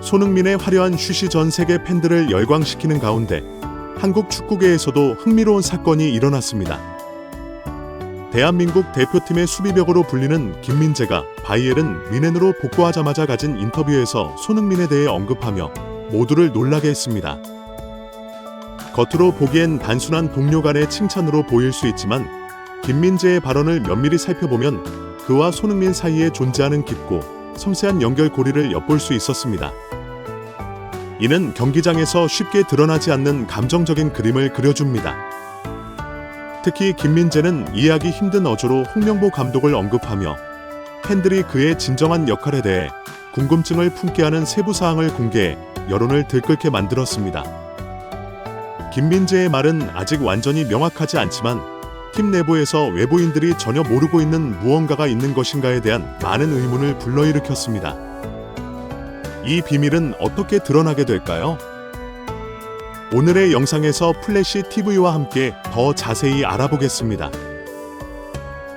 손흥민의 화려한 슛이 전 세계 팬들을 열광시키는 가운데 한국 축구계에서도 흥미로운 사건이 일어났습니다. 대한민국 대표팀의 수비벽으로 불리는 김민재가 바이에른 뮌헨으로 복구하자마자 가진 인터뷰에서 손흥민에 대해 언급하며 모두를 놀라게 했습니다. 겉으로 보기엔 단순한 동료 간의 칭찬으로 보일 수 있지만 김민재의 발언을 면밀히 살펴보면 그와 손흥민 사이에 존재하는 깊고 섬세한 연결고리를 엿볼 수 있었습니다. 이는 경기장에서 쉽게 드러나지 않는 감정적인 그림을 그려줍니다. 특히 김민재는 이해하기 힘든 어조로 홍명보 감독을 언급하며 팬들이 그의 진정한 역할에 대해 궁금증을 품게 하는 세부 사항을 공개해 여론을 들끓게 만들었습니다. 김민재의 말은 아직 완전히 명확하지 않지만 팀 내부에서 외부인들이 전혀 모르고 있는 무언가가 있는 것인가에 대한 많은 의문을 불러일으켰습니다. 이 비밀은 어떻게 드러나게 될까요? 오늘의 영상에서 플래시 TV와 함께 더 자세히 알아보겠습니다.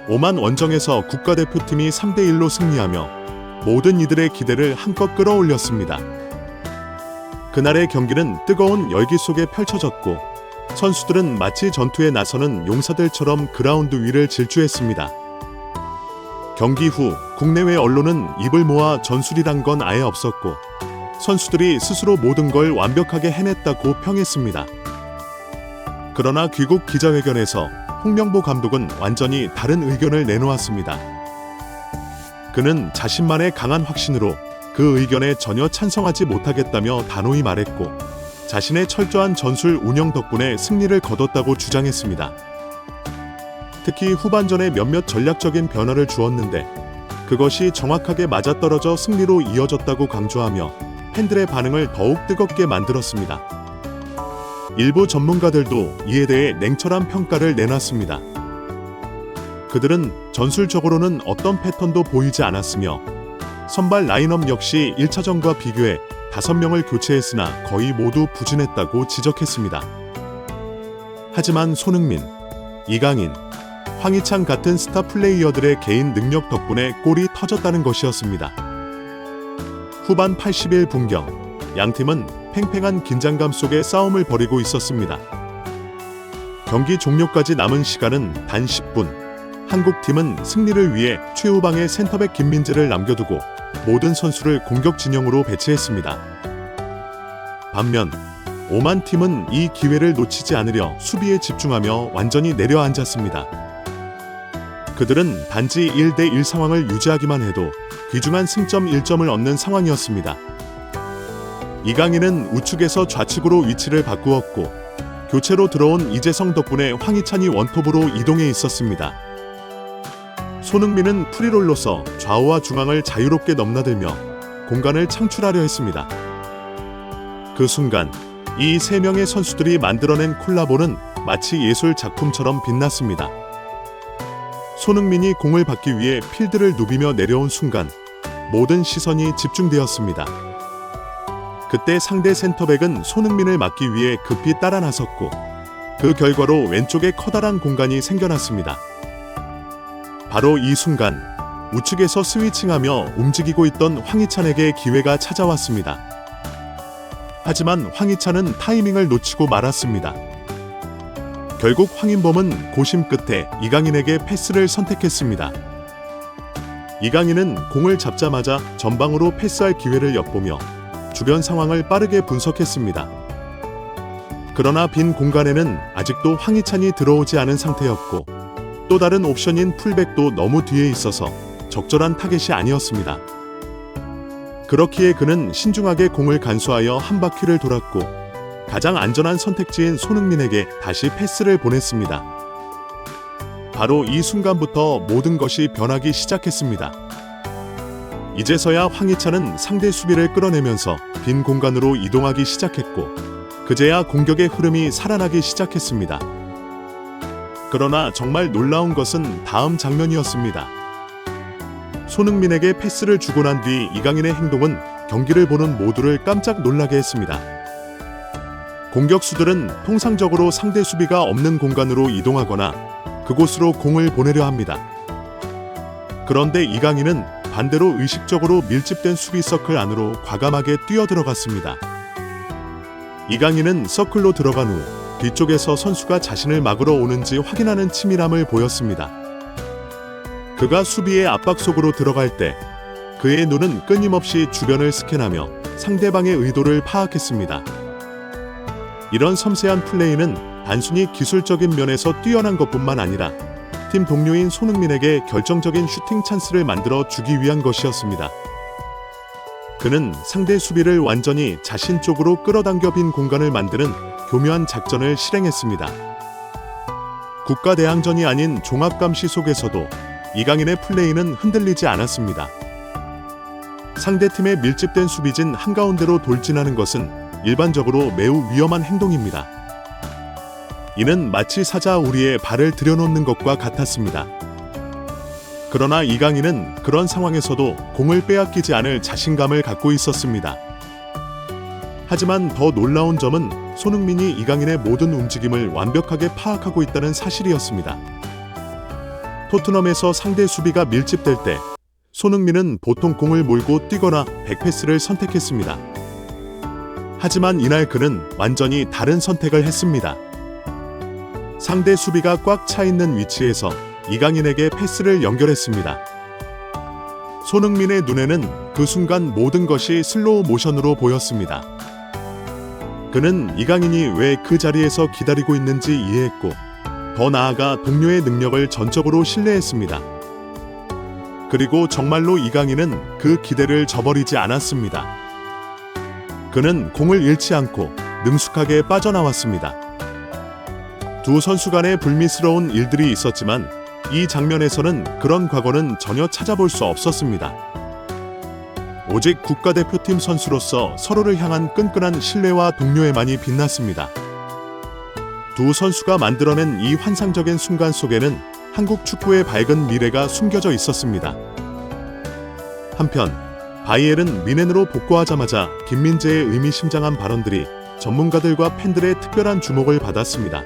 오만 원정에서 국가대표팀이 3대1로 승리하며 모든 이들의 기대를 한껏 끌어올렸습니다. 그날의 경기는 뜨거운 열기 속에 펼쳐졌고 선수들은 마치 전투에 나서는 용사들처럼 그라운드 위를 질주했습니다. 경기 후 국내외 언론은 입을 모아 전술이란 건 아예 없었고 선수들이 스스로 모든 걸 완벽하게 해냈다고 평했습니다. 그러나 귀국 기자회견에서 홍명보 감독은 완전히 다른 의견을 내놓았습니다. 그는 자신만의 강한 확신으로 그 의견에 전혀 찬성하지 못하겠다며 단호히 말했고 자신의 철저한 전술 운영 덕분에 승리를 거뒀다고 주장했습니다. 특히 후반전에 몇몇 전략적인 변화를 주었는데 그것이 정확하게 맞아떨어져 승리로 이어졌다고 강조하며 팬들의 반응을 더욱 뜨겁게 만들었습니다. 일부 전문가들도 이에 대해 냉철한 평가를 내놨습니다. 그들은 전술적으로는 어떤 패턴도 보이지 않았으며 선발 라인업 역시 1차전과 비교해 5명을 교체했으나 거의 모두 부진했다고 지적했습니다. 하지만 손흥민, 이강인, 황희찬 같은 스타 플레이어들의 개인 능력 덕분에 골이 터졌다는 것이었습니다. 후반 80일 분경, 양팀은 팽팽한 긴장감 속에 싸움을 벌이고 있었습니다. 경기 종료까지 남은 시간은 단 10분. 한국팀은 승리를 위해 최후방에 센터백 김민재를 남겨두고 모든 선수를 공격 진영으로 배치했습니다. 반면 오만 팀은 이 기회를 놓치지 않으려 수비에 집중하며 완전히 내려앉았습니다. 그들은 단지 1대1 상황을 유지하기만 해도 귀중한 승점 1점을 얻는 상황이었습니다. 이강인은 우측에서 좌측으로 위치를 바꾸었고 교체로 들어온 이재성 덕분에 황희찬이 원톱으로 이동해 있었습니다. 손흥민은 프리롤로서 좌우와 중앙을 자유롭게 넘나들며 공간을 창출하려 했습니다. 그 순간 이 3명의 선수들이 만들어낸 콜라보는 마치 예술 작품처럼 빛났습니다. 손흥민이 공을 받기 위해 필드를 누비며 내려온 순간 모든 시선이 집중되었습니다. 그때 상대 센터백은 손흥민을 막기 위해 급히 따라 나섰고 그 결과로 왼쪽에 커다란 공간이 생겨났습니다. 바로 이 순간 우측에서 스위칭하며 움직이고 있던 황희찬에게 기회가 찾아왔습니다. 하지만 황희찬은 타이밍을 놓치고 말았습니다. 결국 황인범은 고심 끝에 이강인에게 패스를 선택했습니다. 이강인은 공을 잡자마자 전방으로 패스할 기회를 엿보며 주변 상황을 빠르게 분석했습니다. 그러나 빈 공간에는 아직도 황희찬이 들어오지 않은 상태였고 또 다른 옵션인 풀백도 너무 뒤에 있어서 적절한 타겟이 아니었습니다. 그렇기에 그는 신중하게 공을 간수하여 한 바퀴를 돌았고 가장 안전한 선택지인 손흥민에게 다시 패스를 보냈습니다. 바로 이 순간부터 모든 것이 변하기 시작했습니다. 이제서야 황희찬은 상대 수비를 끌어내면서 빈 공간으로 이동하기 시작했고 그제야 공격의 흐름이 살아나기 시작했습니다. 그러나 정말 놀라운 것은 다음 장면이었습니다. 손흥민에게 패스를 주고 난 뒤 이강인의 행동은 경기를 보는 모두를 깜짝 놀라게 했습니다. 공격수들은 통상적으로 상대 수비가 없는 공간으로 이동하거나 그곳으로 공을 보내려 합니다. 그런데 이강인은 반대로 의식적으로 밀집된 수비 서클 안으로 과감하게 뛰어들어갔습니다. 이강인은 서클로 들어간 후 뒤쪽에서 선수가 자신을 막으러 오는지 확인하는 치밀함을 보였습니다. 그가 수비의 압박 속으로 들어갈 때 그의 눈은 끊임없이 주변을 스캔하며 상대방의 의도를 파악했습니다. 이런 섬세한 플레이는 단순히 기술적인 면에서 뛰어난 것뿐만 아니라 팀 동료인 손흥민에게 결정적인 슈팅 찬스를 만들어 주기 위한 것이었습니다. 그는 상대 수비를 완전히 자신 쪽으로 끌어당겨 빈 공간을 만드는 교묘한 작전을 실행했습니다. 국가대항전이 아닌 종합감시 속에서도 이강인의 플레이는 흔들리지 않았습니다. 상대팀의 밀집된 수비진 한가운데로 돌진하는 것은 일반적으로 매우 위험한 행동입니다. 이는 마치 사자우리에 발을 들여놓는 것과 같았습니다. 그러나 이강인은 그런 상황에서도 공을 빼앗기지 않을 자신감을 갖고 있었습니다. 하지만 더 놀라운 점은 손흥민이 이강인의 모든 움직임을 완벽하게 파악하고 있다는 사실이었습니다. 토트넘에서 상대 수비가 밀집될 때 손흥민은 보통 공을 몰고 뛰거나 백패스를 선택했습니다. 하지만 이날 그는 완전히 다른 선택을 했습니다. 상대 수비가 꽉 차 있는 위치에서 이강인에게 패스를 연결했습니다. 손흥민의 눈에는 그 순간 모든 것이 슬로우 모션으로 보였습니다. 그는 이강인이 왜 그 자리에서 기다리고 있는지 이해했고, 더 나아가 동료의 능력을 전적으로 신뢰했습니다. 그리고 정말로 이강인은 그 기대를 저버리지 않았습니다. 그는 공을 잃지 않고 능숙하게 빠져나왔습니다. 두 선수 간의 불미스러운 일들이 있었지만 이 장면에서는 그런 과거는 전혀 찾아볼 수 없었습니다. 오직 국가대표팀 선수로서 서로를 향한 끈끈한 신뢰와 동료애만이 빛났습니다. 두 선수가 만들어낸 이 환상적인 순간 속에는 한국 축구의 밝은 미래가 숨겨져 있었습니다. 한편 바이에른 뮌헨으로 복구하자마자 김민재의 의미심장한 발언들이 전문가들과 팬들의 특별한 주목을 받았습니다.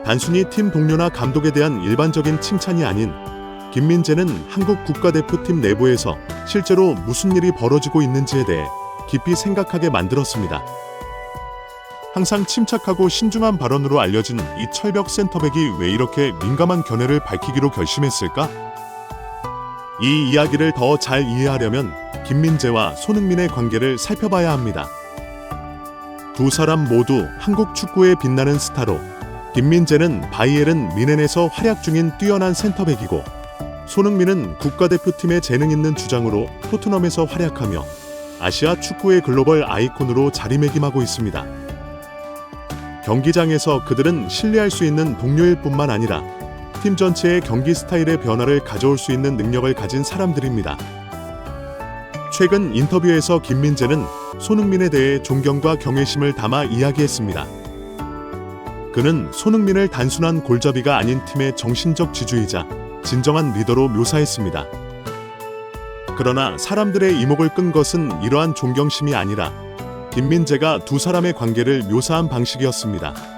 단순히 팀 동료나 감독에 대한 일반적인 칭찬이 아닌, 김민재는 한국 국가대표팀 내부에서 실제로 무슨 일이 벌어지고 있는지에 대해 깊이 생각하게 만들었습니다. 항상 침착하고 신중한 발언으로 알려진 이 철벽 센터백이 왜 이렇게 민감한 견해를 밝히기로 결심했을까? 이 이야기를 더 잘 이해하려면 김민재와 손흥민의 관계를 살펴봐야 합니다. 두 사람 모두 한국 축구의 빛나는 스타로, 김민재는 바이에른 뮌헨에서 활약 중인 뛰어난 센터백이고, 손흥민은 국가대표팀의 재능 있는 주장으로 토트넘에서 활약하며 아시아 축구의 글로벌 아이콘으로 자리매김하고 있습니다. 경기장에서 그들은 신뢰할 수 있는 동료일 뿐만 아니라 팀 전체의 경기 스타일의 변화를 가져올 수 있는 능력을 가진 사람들입니다. 최근 인터뷰에서 김민재는 손흥민에 대해 존경과 경외심을 담아 이야기했습니다. 그는 손흥민을 단순한 골잡이가 아닌 팀의 정신적 지주이자 진정한 리더로 묘사했습니다. 그러나 사람들의 이목을 끈 것은 이러한 존경심이 아니라 김민재가 두 사람의 관계를 묘사한 방식이었습니다.